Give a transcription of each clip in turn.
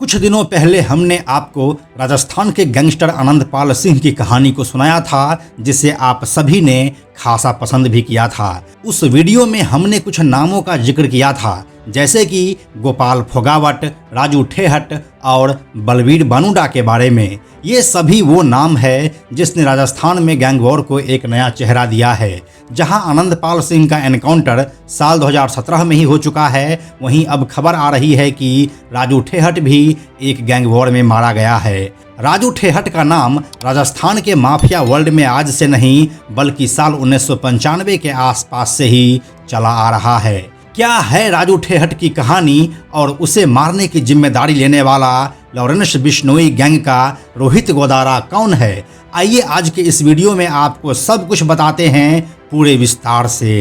कुछ दिनों पहले हमने आपको राजस्थान के गैंगस्टर आनंदपाल सिंह की कहानी को सुनाया था, जिसे आप सभी ने खासा पसंद भी किया था। उस वीडियो में हमने कुछ नामों का जिक्र किया था, जैसे कि गोपाल फोगावट, राजू ठेहट और बलबीर बानुडा के बारे में। ये सभी वो नाम है जिसने राजस्थान में गैंग वॉर को एक नया चेहरा दिया है। जहां आनंदपाल सिंह का एनकाउंटर साल 2017 में ही हो चुका है, वहीं अब खबर आ रही है कि राजू ठेहट भी एक गैंग वॉर में मारा गया है। राजू ठेहट का नाम राजस्थान के माफिया वर्ल्ड में आज से नहीं बल्कि साल 1995 के आसपास से ही चला आ रहा है। क्या है राजू ठेहट की कहानी और उसे मारने की जिम्मेदारी लेने वाला लॉरेंस बिश्नोई गैंग का रोहित गोदारा कौन है? आइए आज के इस वीडियो में आपको सब कुछ बताते हैं पूरे विस्तार से।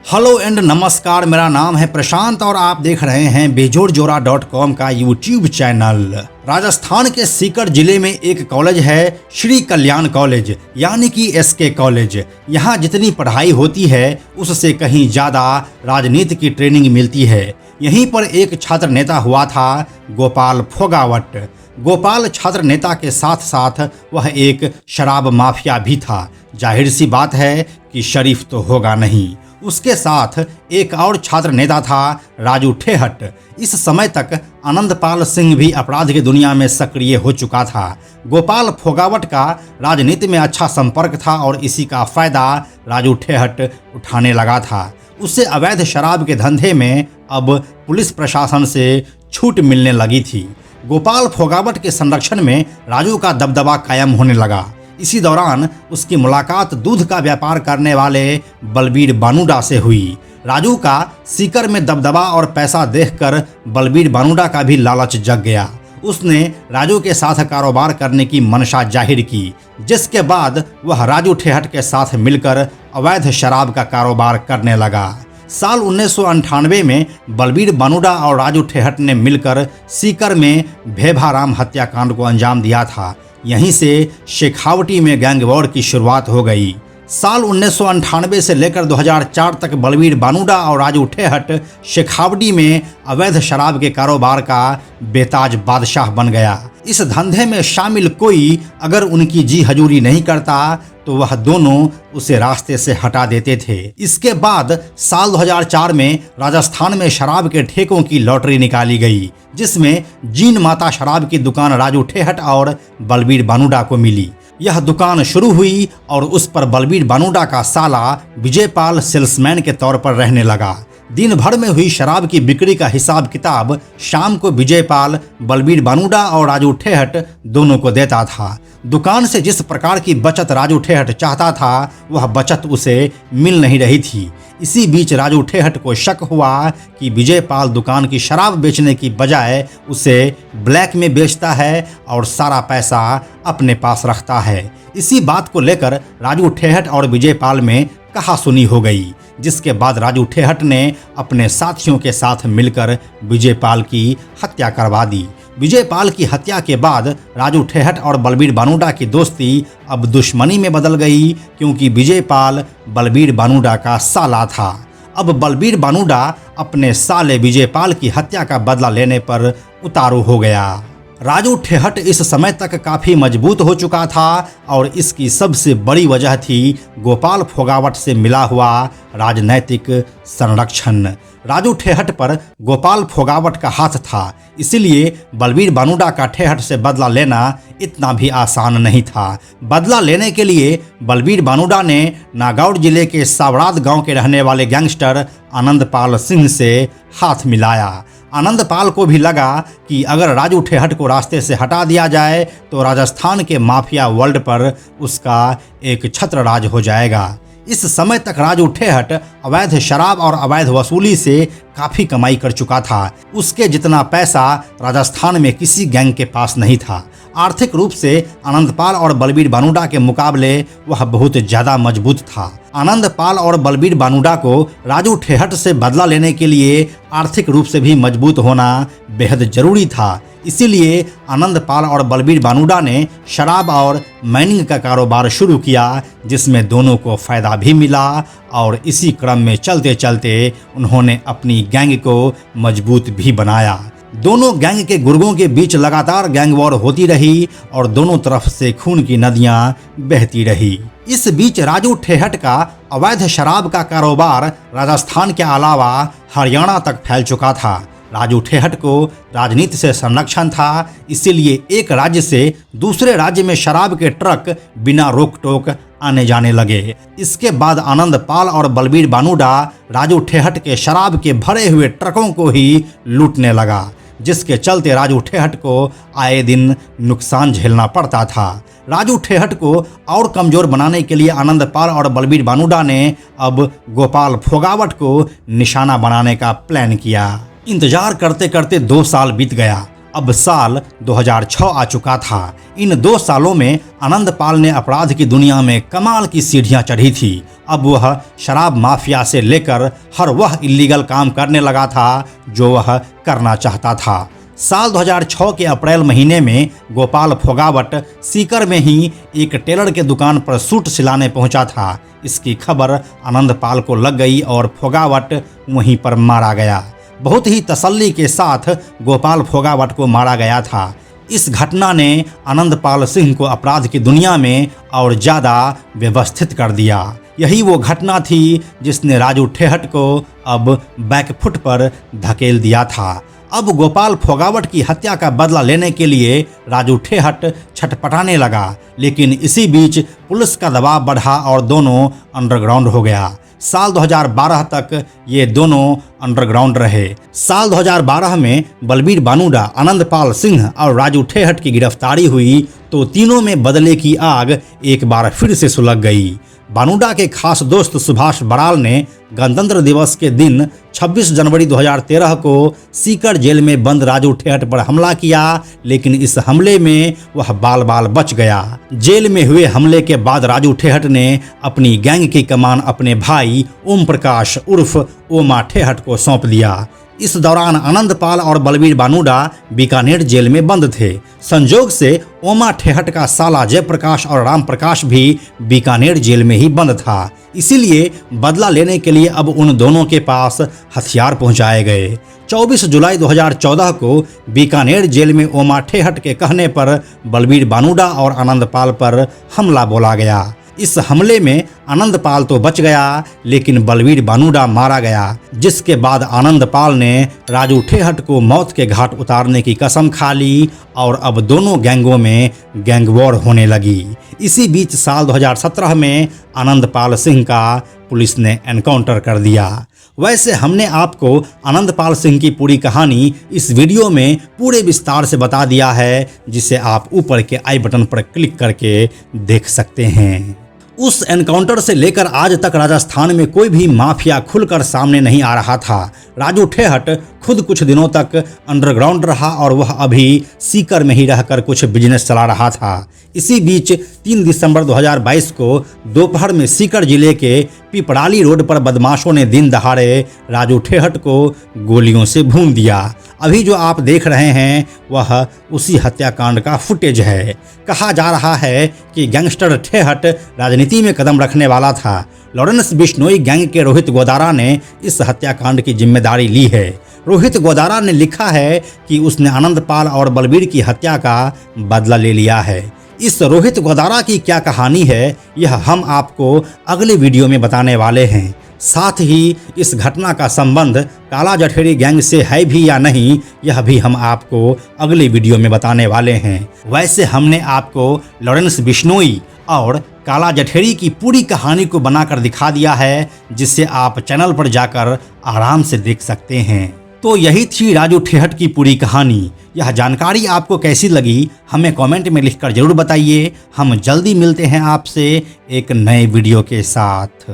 हेलो एंड नमस्कार, मेरा नाम है प्रशांत और आप देख रहे हैं बेजोड़जोड़ा.com का यूट्यूब चैनल। राजस्थान के सीकर जिले में एक कॉलेज है, श्री कल्याण कॉलेज यानी कि एसके कॉलेज। यहाँ जितनी पढ़ाई होती है उससे कहीं ज़्यादा राजनीति की ट्रेनिंग मिलती है। यहीं पर एक छात्र नेता हुआ था, गोपाल फोगावट। गोपाल छात्र नेता के साथ साथ वह एक शराब माफिया भी था। जाहिर सी बात है कि शरीफ तो होगा नहीं। उसके साथ एक और छात्र नेता था, राजू ठेहट। इस समय तक आनंदपाल सिंह भी अपराध की दुनिया में सक्रिय हो चुका था। गोपाल फोगावट का राजनीति में अच्छा संपर्क था और इसी का फायदा राजू ठेहट उठाने लगा था। उसे अवैध शराब के धंधे में अब पुलिस प्रशासन से छूट मिलने लगी थी। गोपाल फोगावट के संरक्षण में राजू का दबदबा कायम होने लगा। इसी दौरान उसकी मुलाकात दूध का व्यापार करने वाले बलबीर बानुडा से हुई। राजू का सीकर में दबदबा और पैसा देखकर बलबीर बानुडा का भी लालच जग गया। उसने राजू के साथ कारोबार करने की मंशा जाहिर की, जिसके बाद वह राजू ठेहट के साथ मिलकर अवैध शराब का कारोबार करने लगा। साल 1998 में बलबीर बानुडा और राजू ठेहट ने मिलकर सीकर में भेभाराम हत्याकांड को अंजाम दिया था। यहीं से शेखावटी में गैंग वॉर की शुरुआत हो गई। साल 1998 से लेकर 2004 तक बलबीर बानुडा और राजू ठेहट शेखावटी में अवैध शराब के कारोबार का बेताज बादशाह बन गया। इस धंधे में शामिल कोई अगर उनकी जी हजूरी नहीं करता तो वह दोनों उसे रास्ते से हटा देते थे। इसके बाद साल 2004 में राजस्थान में शराब के ठेकों की लॉटरी निकाली गई, जिसमें जीन माता शराब की दुकान राजू ठेहट और बलबीर बानुडा को मिली। यह दुकान शुरू हुई और उस पर बलबीर बानुडा का साला विजयपाल सेल्समैन के तौर पर रहने लगा। दिन भर में हुई शराब की बिक्री का हिसाब किताब शाम को विजयपाल बलबीर बानुडा और राजू ठेहट दोनों को देता था। दुकान से जिस प्रकार की बचत राजू ठेहट चाहता था, वह बचत उसे मिल नहीं रही थी। इसी बीच राजू ठेहट को शक हुआ कि विजयपाल दुकान की शराब बेचने की बजाय उसे ब्लैक में बेचता है और सारा पैसा अपने पास रखता है। इसी बात को लेकर राजू ठेहट और विजयपाल में कहासुनी हो गई, जिसके बाद राजू ठेहट ने अपने साथियों के साथ मिलकर विजयपाल की हत्या करवा दी। विजयपाल की हत्या के बाद राजू ठेहट और बलबीर बानुडा की दोस्ती अब दुश्मनी में बदल गई, क्योंकि विजयपाल बलबीर बानुडा का साला था। अब बलबीर बानुडा अपने साले विजयपाल की हत्या का बदला लेने पर उतारू हो गया। राजू ठेहट इस समय तक काफ़ी मजबूत हो चुका था और इसकी सबसे बड़ी वजह थी गोपाल फोगावट से मिला हुआ राजनैतिक संरक्षण। राजू ठेहट पर गोपाल फोगावट का हाथ था, इसलिए बलबीर बानुडा का ठेहट से बदला लेना इतना भी आसान नहीं था। बदला लेने के लिए बलबीर बानुडा ने नागौर जिले के सावड़ाद गांव के रहने वाले गैंगस्टर आनंदपाल सिंह से हाथ मिलाया। आनंदपाल को भी लगा कि अगर राजू ठेहट को रास्ते से हटा दिया जाए तो राजस्थान के माफिया वर्ल्ड पर उसका एक छत्र राज हो जाएगा। इस समय तक राजू ठेहट अवैध शराब और अवैध वसूली से काफ़ी कमाई कर चुका था। उसके जितना पैसा राजस्थान में किसी गैंग के पास नहीं था। आर्थिक रूप से आनंदपाल और बलबीर बानुडा के मुकाबले वह बहुत ज़्यादा मजबूत था। आनंदपाल और बलबीर बानुडा को राजू ठेहट से बदला लेने के लिए आर्थिक रूप से भी मजबूत होना बेहद जरूरी था। इसीलिए आनंदपाल और बलबीर बानुडा ने शराब और माइनिंग का कारोबार शुरू किया, जिसमें दोनों को फ़ायदा भी मिला और इसी क्रम में चलते चलते उन्होंने अपनी गैंग को मजबूत भी बनाया। दोनों गैंग के गुर्गों के बीच लगातार गैंग वॉर होती रही और दोनों तरफ से खून की नदियां बहती रही। इस बीच राजू ठेहट का अवैध शराब का कारोबार राजस्थान के अलावा हरियाणा तक फैल चुका था। राजू ठेहट को राजनीति से संरक्षण था, इसीलिए एक राज्य से दूसरे राज्य में शराब के ट्रक बिना रोक टोक आने जाने लगे। इसके बाद आनंद पाल और बलबीर बानुडा राजू ठेहट के शराब के भरे हुए ट्रकों को ही लूटने लगा, जिसके चलते राजू ठेहट को आए दिन नुकसान झेलना पड़ता था। राजू ठेहट को और कमज़ोर बनाने के लिए आनंद पाल और बलबीर बानुडा ने अब गोपाल फोगावट को निशाना बनाने का प्लान किया। इंतजार करते करते 2 साल बीत गया। अब साल 2006 आ चुका था। इन 2 सालों में आनंद पाल ने अपराध की दुनिया में कमाल की सीढ़ियां चढ़ी थी। अब वह शराब माफिया से लेकर हर वह इल्लीगल काम करने लगा था जो वह करना चाहता था। साल 2006 के अप्रैल महीने में गोपाल फोगावट सीकर में ही एक टेलर के दुकान पर सूट सिलाने पहुंचा था। इसकी खबर आनंद पाल को लग गई और फोगावट वहीं पर मारा गया। बहुत ही तसल्ली के साथ गोपाल फोगावट को मारा गया था। इस घटना ने आनंद पाल सिंह को अपराध की दुनिया में और ज़्यादा व्यवस्थित कर दिया। यही वो घटना थी जिसने राजू ठेहट को अब बैकफुट पर धकेल दिया था। अब गोपाल फोगावट की हत्या का बदला लेने के लिए राजू ठेहट छटपटाने लगा, लेकिन इसी बीच पुलिस का दबाव बढ़ा और दोनों अंडरग्राउंड हो गया। साल 2012 तक ये दोनों अंडरग्राउंड रहे। साल 2012 में बलबीर बानुडा, आनंद पाल सिंह और राजू ठेहट की गिरफ्तारी हुई तो तीनों में बदले की आग एक बार फिर से सुलग गई। बानुडा के खास दोस्त सुभाष बराल ने गणतंत्र दिवस के दिन 26 जनवरी 2013 को सीकर जेल में बंद राजू ठेहट पर हमला किया, लेकिन इस हमले में वह बाल बाल बच गया। जेल में हुए हमले के बाद राजू ठेहट ने अपनी गैंग की कमान अपने भाई ओम प्रकाश उर्फ ओमा ठेहट को सौंप दिया। इस दौरान आनंद पाल और बलबीर बानुडा बीकानेर जेल में बंद थे। संजोग से ओमा ठेहट का साला जयप्रकाश और राम प्रकाश भी बीकानेर जेल में ही बंद था। इसीलिए बदला लेने के लिए अब उन दोनों के पास हथियार पहुंचाए गए। 24 जुलाई 2014 को बीकानेर जेल में ओमा ठेहट के कहने पर बलबीर बानुडा और आनंद पाल पर हमला बोला गया। इस हमले में आनंद पाल तो बच गया, लेकिन बलबीर बानुडा मारा गया, जिसके बाद आनंद पाल ने राजू ठेहट को मौत के घाट उतारने की कसम खा ली और अब दोनों गैंगों में गैंग वॉर होने लगी। इसी बीच साल 2017 में आनंद पाल सिंह का पुलिस ने एनकाउंटर कर दिया। वैसे हमने आपको आनंद पाल सिंह की पूरी कहानी इस वीडियो में पूरे विस्तार से बता दिया है, जिसे आप ऊपर के आई बटन पर क्लिक करके देख सकते हैं। उस एनकाउंटर से लेकर आज तक राजस्थान में कोई भी माफिया खुलकर सामने नहीं आ रहा था। राजू ठेहट खुद कुछ दिनों तक अंडरग्राउंड रहा और वह अभी सीकर में ही रहकर कुछ बिजनेस चला रहा था। इसी बीच 3 दिसंबर 2022 को दोपहर में सीकर जिले के पिपराली रोड पर बदमाशों ने दिन दहाड़े राजू ठेहट को गोलियों से भून दिया। अभी जो आप देख रहे हैं वह उसी हत्याकांड का फुटेज है। कहा जा रहा है कि गैंगस्टर ठेहट राजनीति में कदम रखने वाला था। लॉरेंस बिश्नोई गैंग के रोहित गोदारा ने इस हत्याकांड की जिम्मेदारी ली है। रोहित गोदारा ने लिखा है कि उसने आनंद पाल और बलबीर की हत्या का बदला ले लिया है। इस रोहित गोदारा की क्या कहानी है, यह हम आपको अगले वीडियो में बताने वाले हैं। साथ ही इस घटना का संबंध काला जठेरी गैंग से है भी या नहीं, यह भी हम आपको अगले वीडियो में बताने वाले हैं। वैसे हमने आपको लॉरेंस बिश्नोई और काला जठेरी की पूरी कहानी को बनाकर दिखा दिया है, जिसे आप चैनल पर जाकर आराम से देख सकते हैं। तो यही थी राजू ठेहट की पूरी कहानी। यह जानकारी आपको कैसी लगी हमें कमेंट में लिखकर जरूर बताइए। हम जल्दी मिलते हैं आपसे एक नए वीडियो के साथ।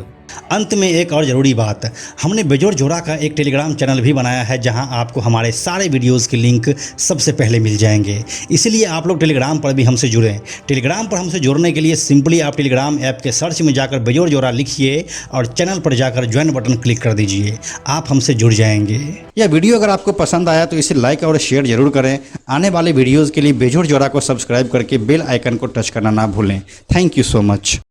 अंत में एक और ज़रूरी बात, हमने बेजोड़ जोड़ा का एक टेलीग्राम चैनल भी बनाया है, जहां आपको हमारे सारे वीडियोस के लिंक सबसे पहले मिल जाएंगे। इसलिए आप लोग टेलीग्राम पर भी हमसे जुड़ें। टेलीग्राम पर हमसे जुड़ने के लिए सिंपली आप टेलीग्राम ऐप के सर्च में जाकर बेजोड़ जोड़ा लिखिए और चैनल पर जाकर ज्वाइन बटन क्लिक कर दीजिए। आप हमसे जुड़ जाएंगे। यह वीडियो अगर आपको पसंद आया तो इसे लाइक और शेयर जरूर करें। आने वाले वीडियोज़ के लिए बेजोड़ जोड़ा को सब्सक्राइब करके बेल आइकन को टच करना ना भूलें। Thank you so much.